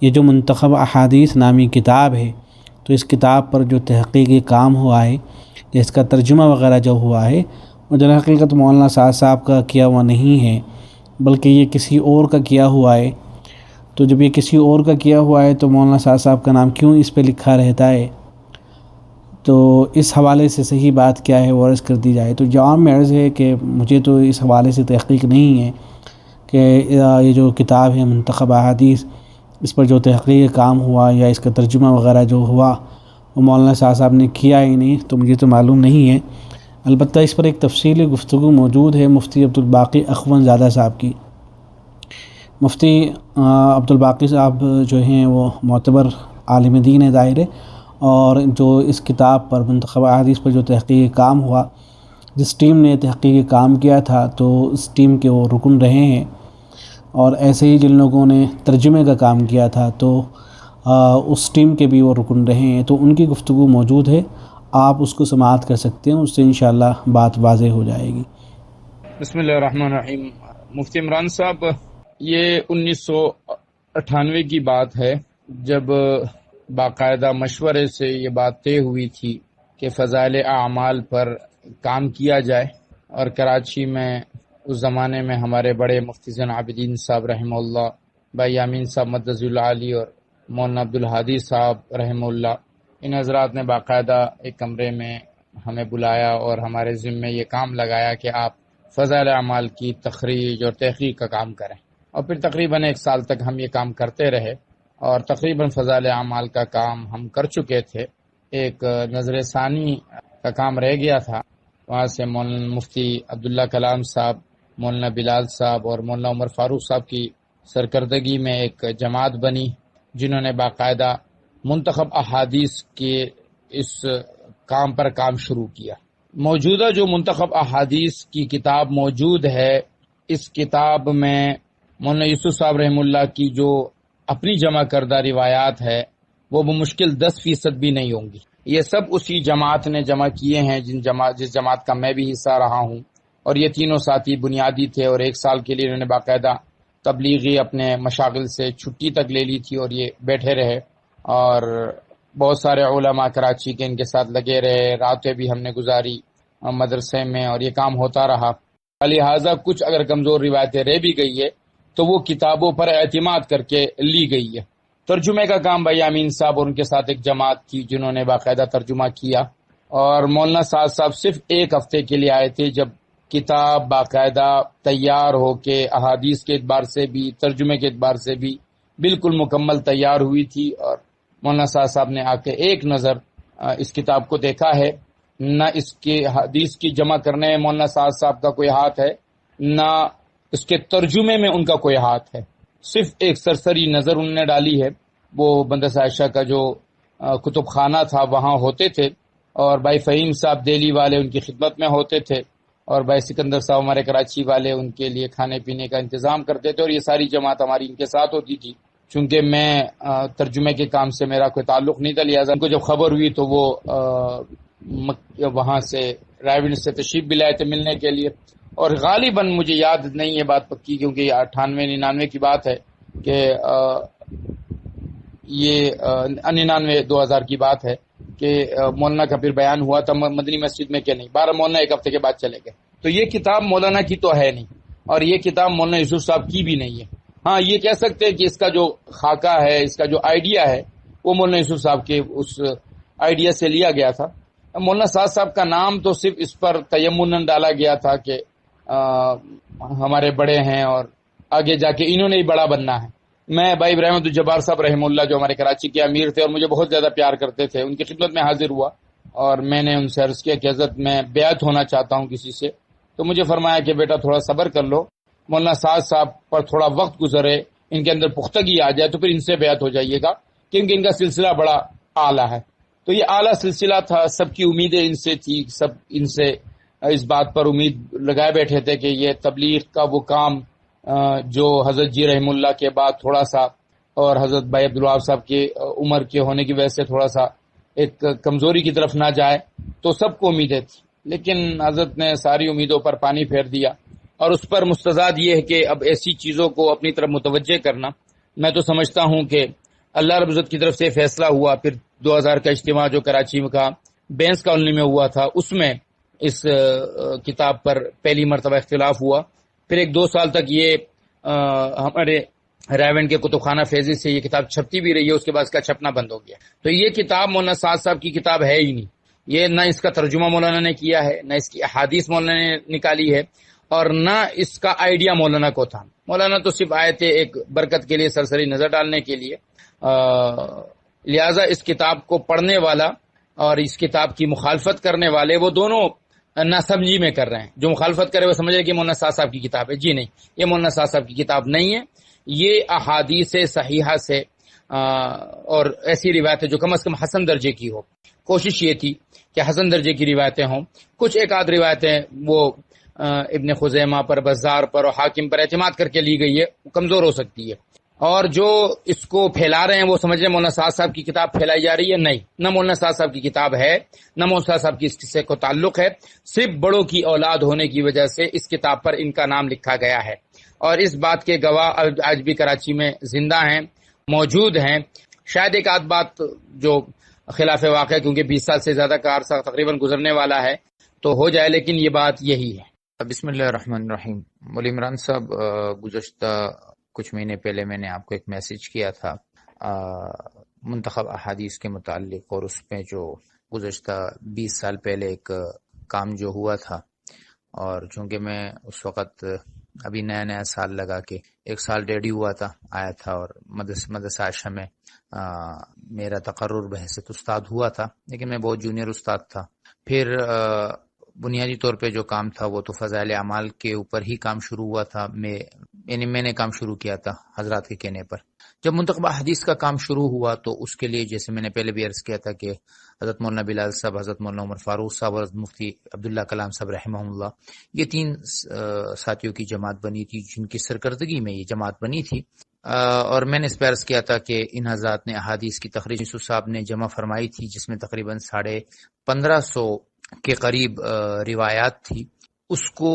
یہ جو منتخب احادیث نامی کتاب ہے، تو اس کتاب پر جو تحقیقی کام ہوا ہے، اس کا ترجمہ وغیرہ جو ہوا ہے، وہ در حقیقت مولانا سعد صاحب کا کیا ہوا نہیں ہے، بلکہ یہ کسی اور کا کیا ہوا ہے۔ تو جب یہ کسی اور کا کیا ہوا ہے تو مولانا سعد صاحب کا نام کیوں اس پہ لکھا رہتا ہے؟ تو اس حوالے سے صحیح بات کیا ہے وہ عرض کر دی جائے تو جواب میں عرض ہے کہ مجھے تو اس حوالے سے تحقیق نہیں ہے کہ یہ جو کتاب ہے منتخب احادیث، اس پر جو تحقیق کام ہوا یا اس کا ترجمہ وغیرہ جو ہوا وہ مولانا شاہ صاحب نے کیا ہی نہیں، تو مجھے تو معلوم نہیں ہے۔ البتہ اس پر ایک تفصیلی گفتگو موجود ہے مفتی عبدالباقی اخون زادہ صاحب کی۔ مفتی عبدالباقی صاحب جو ہیں وہ معتبر عالم دین ہے ظاہر ہے، اور جو اس کتاب پر منتخب احادیث پر جو تحقیقی کام ہوا، جس ٹیم نے تحقیقی کام کیا تھا تو اس ٹیم کے وہ رکن رہے ہیں، اور ایسے ہی جن لوگوں نے ترجمے کا کام کیا تھا تو اس ٹیم کے بھی وہ رکن رہے ہیں، تو ان کی گفتگو موجود ہے، آپ اس کو سماعت کر سکتے ہیں، اس سے انشاءاللہ بات واضح ہو جائے گی۔ بسم اللہ الرحمن الرحیم۔ مفتی عمران صاحب، یہ 1998 کی بات ہے جب باقاعدہ مشورے سے یہ بات طے ہوئی تھی کہ فضائل اعمال پر کام کیا جائے، اور کراچی میں اس زمانے میں ہمارے بڑے مفتی زین العابدین صاحب رحمہ اللہ، بھائی یامین صاحب مدظ اللہ علی، اور مولانا عبدالہادی صاحب رحمہ اللہ، ان حضرات نے باقاعدہ ایک کمرے میں ہمیں بلایا اور ہمارے ذمے یہ کام لگایا کہ آپ فضائل اعمال کی تخریج اور تحقیق کا کام کریں، اور پھر تقریباً 1 سال تک ہم یہ کام کرتے رہے، اور تقریباً فضائل اعمال کا کام ہم کر چکے تھے۔ ایک نظر ثانی کا کام رہ گیا تھا، وہاں سے مولانا مفتی عبداللہ کلام صاحب، مولانا بلال صاحب اور مولانا عمر فاروق صاحب کی سرکردگی میں ایک جماعت بنی، جنہوں نے باقاعدہ منتخب احادیث کے اس کام پر کام شروع کیا۔ موجودہ جو منتخب احادیث کی کتاب موجود ہے، اس کتاب میں مولانا یوسف صاحب رحم اللہ کی جو اپنی جمع کردہ روایات ہے وہ بمشکل 10% بھی نہیں ہوں گی۔ یہ سب اسی جماعت نے جمع کیے ہیں جس جماعت کا میں بھی حصہ رہا ہوں، اور یہ تینوں ساتھی بنیادی تھے، اور 1 سال کے لیے انہوں نے باقاعدہ تبلیغی اپنے مشاغل سے چھٹی تک لے لی تھی اور یہ بیٹھے رہے، اور بہت سارے علماء کراچی کے ان کے ساتھ لگے رہے، راتیں بھی ہم نے گزاری مدرسے میں، اور یہ کام ہوتا رہا۔ لہٰذا کچھ اگر کمزور روایتیں رہ بھی گئی ہے تو وہ کتابوں پر اعتماد کر کے لی گئی ہے۔ ترجمے کا کام بھائی امین صاحب اور ان کے ساتھ ایک جماعت تھی جنہوں نے باقاعدہ ترجمہ کیا، اور مولانا سعد صاحب صرف 1 ہفتے کے لیے آئے تھے جب کتاب باقاعدہ تیار ہو کے احادیث کے اعتبار سے بھی ترجمے کے اعتبار سے بھی بالکل مکمل تیار ہوئی تھی، اور مولانا سعد صاحب نے آ کے ایک نظر اس کتاب کو دیکھا ہے۔ نہ اس کے حدیث کی جمع کرنے میں مولانا سعد صاحب کا کوئی ہاتھ ہے، نہ اس کے ترجمے میں ان کا کوئی ہاتھ ہے، صرف ایک سرسری نظر انہوں نے ڈالی ہے۔ وہ مدرسہ عائشہ کا جو کتب خانہ تھا وہاں ہوتے تھے، اور بھائی فہیم صاحب دہلی والے ان کی خدمت میں ہوتے تھے، اور بھائی سکندر صاحب ہمارے کراچی والے ان کے لیے کھانے پینے کا انتظام کرتے تھے، اور یہ ساری جماعت ہماری ان کے ساتھ ہوتی تھی۔ چونکہ میں ترجمے کے کام سے میرا کوئی تعلق نہیں تھا، لہٰذا ان کو جب خبر ہوئی تو وہ وہاں سے رائے سے تشریف بھی لائے تھے ملنے کے لیے، اور غالباً مجھے یاد نہیں ہے بات پکی، کیونکہ یہ 98-99 کی بات ہے کہ یہ 99-2000 کی بات ہے کہ مولانا کا پھر بیان ہوا تھا مدنی مسجد میں کہ نہیں، 12 مولانا 1 ہفتے کے بعد چلے گئے۔ تو یہ کتاب مولانا کی تو ہے نہیں، اور یہ کتاب مولانا یوسف صاحب کی بھی نہیں ہے۔ ہاں یہ کہہ سکتے ہیں کہ اس کا جو خاکہ ہے، اس کا جو آئیڈیا ہے، وہ مولانا یوسف صاحب کے اس آئیڈیا سے لیا گیا تھا۔ مولانا سعد صاحب کا نام تو صرف اس پر تیمناً ڈالا گیا تھا کہ ہمارے بڑے ہیں اور آگے جا کے انہوں نے ہی بڑا بننا ہے۔ میں بھائی ابراہیم عبدالجبار صاحب رحمہ اللہ جو ہمارے کراچی کے امیر تھے اور مجھے بہت زیادہ پیار کرتے تھے، ان کی خدمت میں حاضر ہوا، اور میں نے ان سے عرض کیا کہ حضرت میں بیعت ہونا چاہتا ہوں کسی سے، تو مجھے فرمایا کہ بیٹا تھوڑا صبر کر لو، مولانا سعد صاحب پر تھوڑا وقت گزرے، ان کے اندر پختگی آ جائے تو پھر ان سے بیعت ہو جائیے گا، کیونکہ ان کا سلسلہ بڑا اعلیٰ ہے۔ تو یہ اعلیٰ سلسلہ تھا، سب کی امیدیں ان سے تھی، سب ان سے اس بات پر امید لگائے بیٹھے تھے کہ یہ تبلیغ کا وہ کام جو حضرت جی رحم اللہ کے بعد تھوڑا سا، اور حضرت بھائی عبدالوہاب صاحب کی عمر کے ہونے کی وجہ سے تھوڑا سا ایک کمزوری کی طرف نہ جائے، تو سب کو امیدیں تھی، لیکن حضرت نے ساری امیدوں پر پانی پھیر دیا، اور اس پر مستزاد یہ ہے کہ اب ایسی چیزوں کو اپنی طرف متوجہ کرنا، میں تو سمجھتا ہوں کہ اللہ رب العزت کی طرف سے فیصلہ ہوا، پھر 2000 کا اجتماع جو کراچی کا بینس کالونی میں ہوا تھا، اس میں اس کتاب پر پہلی مرتبہ اختلاف ہوا، پھر 1-2 سال تک یہ ہمارے رائیونڈ کے کتب خانہ فیضی سے یہ کتاب چھپتی بھی رہی ہے، اس کے بعد اس کا چھپنا بند ہو گیا۔ تو یہ کتاب مولانا سعد صاحب کی کتاب ہے ہی نہیں، یہ نہ اس کا ترجمہ مولانا نے کیا ہے، نہ اس کی احادیث مولانا نے نکالی ہے، اور نہ اس کا آئیڈیا مولانا کو تھا۔ مولانا تو صرف آئے تھے ایک برکت کے لیے، سرسری نظر ڈالنے کے لیے، لہذا اس کتاب کو پڑھنے والا اور اس کتاب کی مخالفت کرنے والے وہ دونوں ناسمجھی میں کر رہے ہیں۔ جو مخالفت کرے وہ سمجھ رہے کہ مولانا سعد صاحب کی کتاب ہے، جی نہیں، یہ مولانا سعد صاحب کی کتاب نہیں ہے، یہ احادیث صحیحہ سے اور ایسی روایتیں جو کم از کم حسن درجے کی ہو، کوشش یہ تھی کہ حسن درجے کی روایتیں ہوں، کچھ ایک آدھ روایتیں وہ ابن خزیمہ پر، بزار پر اور حاکم پر اعتماد کر کے لی گئی ہے، کمزور ہو سکتی ہے، اور جو اس کو پھیلا رہے ہیں وہ سمجھ رہے ہیں مولانا سعد صاحب کی کتاب پھیلائی جا رہی ہے، نہیں، نہ مولانا سعد صاحب کی کتاب ہے، نہ مولانا سعد صاحب کی اس سے کو تعلق ہے، صرف بڑوں کی اولاد ہونے کی وجہ سے اس کتاب پر ان کا نام لکھا گیا ہے، اور اس بات کے گواہ آج بھی کراچی میں زندہ ہیں، موجود ہیں۔ شاید ایک آدھ بات جو خلاف واقع ہے، کیونکہ 20 سال سے زیادہ کا عرصہ تقریباً گزرنے والا ہے، تو ہو جائے، لیکن یہ بات یہی ہے۔ بسم اللہ الرحمن الرحیم۔ مولوی عمران صاحب، گزشتہ کچھ مہینے پہلے میں نے آپ کو ایک میسج کیا تھا منتخب احادیث کے متعلق، اور اس میں جو گزشتہ 20 سال پہلے ایک کام جو ہوا تھا، اور چونکہ میں اس وقت ابھی نیا سال لگا کے 1 سال ڈیڑھ ہی ہوا تھا، آیا تھا، اور مدرسہ عائشہ میں میرا تقرر بحیثیت استاد ہوا تھا، لیکن میں بہت جونیئر استاد تھا۔ پھر بنیادی طور پہ جو کام تھا وہ تو فضائل اعمال کے اوپر ہی کام شروع ہوا تھا، میں نے کام شروع کیا تھا حضرات کے کہنے پر۔ جب منتخب حدیث کا کام شروع ہوا تو اس کے لیے، جیسے میں نے پہلے بھی عرض کیا تھا کہ حضرت مولانا بلال صاحب، حضرت مولانا عمر فاروق صاحب اور مفتی عبداللہ کلام صاحب رحمہ اللہ، یہ 3 ساتھیوں کی جماعت بنی تھی، جن کی سرکردگی میں یہ جماعت بنی تھی، اور میں نے اس پہ عرض کیا تھا کہ ان حضرات نے احادیث کی تخریج یوسف صاحب نے جمع فرمائی تھی، جس میں تقریباً 1550 کے قریب روایات تھی۔ اس کو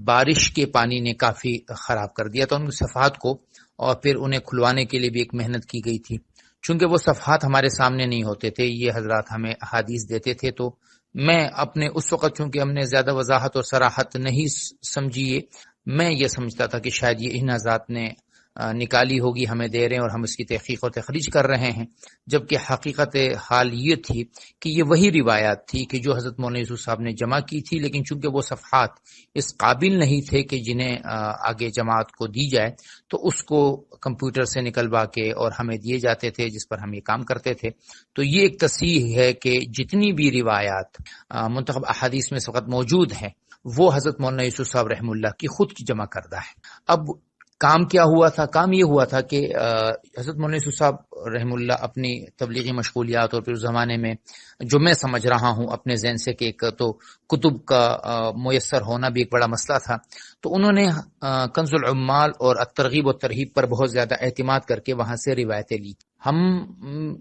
بارش کے پانی نے کافی خراب کر دیا تھا ان صفحات کو، اور پھر انہیں کھلوانے کے لیے بھی ایک محنت کی گئی تھی۔ چونکہ وہ صفحات ہمارے سامنے نہیں ہوتے تھے، یہ حضرات ہمیں احادیث دیتے تھے، تو میں اپنے اس وقت، چونکہ ہم نے زیادہ وضاحت اور صراحت نہیں سمجھی، میں یہ سمجھتا تھا کہ شاید یہ ان حضرات نے نکالی ہوگی، ہمیں دے رہے ہیں اور ہم اس کی تحقیق و تخریج کر رہے ہیں، جبکہ حقیقت حال یہ تھی کہ یہ وہی روایات تھی کہ جو حضرت مولانا یوسف صاحب نے جمع کی تھی، لیکن چونکہ وہ صفحات اس قابل نہیں تھے کہ جنہیں آگے جماعت کو دی جائے، تو اس کو کمپیوٹر سے نکلوا کے اور ہمیں دیے جاتے تھے، جس پر ہم یہ کام کرتے تھے۔ تو یہ ایک تصحیح ہے کہ جتنی بھی روایات منتخب احادیث میں اس وقت موجود ہیں، وہ حضرت مولانا یوسف صاحب رحمہ اللہ کی خود کی جمع کردہ ہے۔ اب کام کیا ہوا تھا؟ کام یہ ہوا تھا کہ حضرت مولانا یوسف صاحب رحمہ اللہ اپنی تبلیغی مشغولیات، اور پھر اس زمانے میں جو میں سمجھ رہا ہوں اپنے ذہن سے کہ ایک تو کتب کا میسر ہونا بھی ایک بڑا مسئلہ تھا، تو انہوں نے کنز العمال اور الترغیب و ترہیب پر بہت زیادہ اعتماد کر کے وہاں سے روایتیں لی۔ ہم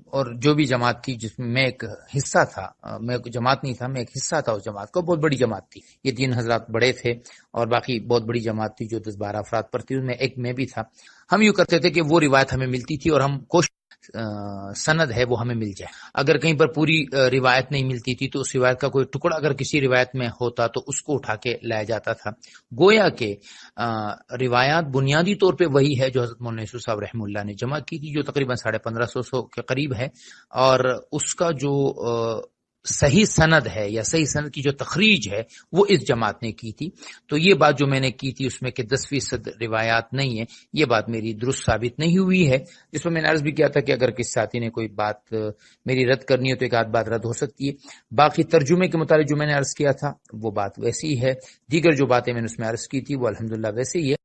اور جو بھی جماعت تھی جس میں میں ایک حصہ تھا، میں جماعت نہیں تھا، میں ایک حصہ تھا اس جماعت کو، بہت بڑی جماعت تھی، یہ 3 حضرات بڑے تھے اور باقی بہت بڑی جماعت تھی جو 10-12 افراد پر تھی، ان میں ایک میں بھی تھا۔ ہم یوں کرتے تھے کہ وہ روایت ہمیں ملتی تھی اور ہم کوشش سند ہے وہ ہمیں مل جائے، اگر کہیں پر پوری روایت نہیں ملتی تھی تو اس روایت کا کوئی ٹکڑا اگر کسی روایت میں ہوتا تو اس کو اٹھا کے لایا جاتا تھا۔ گویا کہ روایات بنیادی طور پہ وہی ہے جو حضرت مولانا یوسف صاحب رحمہ اللہ نے جمع کی تھی، جو تقریباً 1550 کے قریب ہے، اور اس کا جو صحیح سند ہے یا صحیح سند کی جو تخریج ہے وہ اس جماعت نے کی تھی۔ تو یہ بات جو میں نے کی تھی اس میں کہ 10% روایات نہیں ہے، یہ بات میری درست ثابت نہیں ہوئی ہے، جس میں نے عرض بھی کیا تھا کہ اگر کسی ساتھی نے کوئی بات میری رد کرنی ہے تو ایک آدھ بات رد ہو سکتی ہے، باقی ترجمے کے متعلق جو میں نے عرض کیا تھا وہ بات ویسی ہے، دیگر جو باتیں میں نے اس میں عرض کی تھی وہ الحمدللہ ویسے ہی ہے۔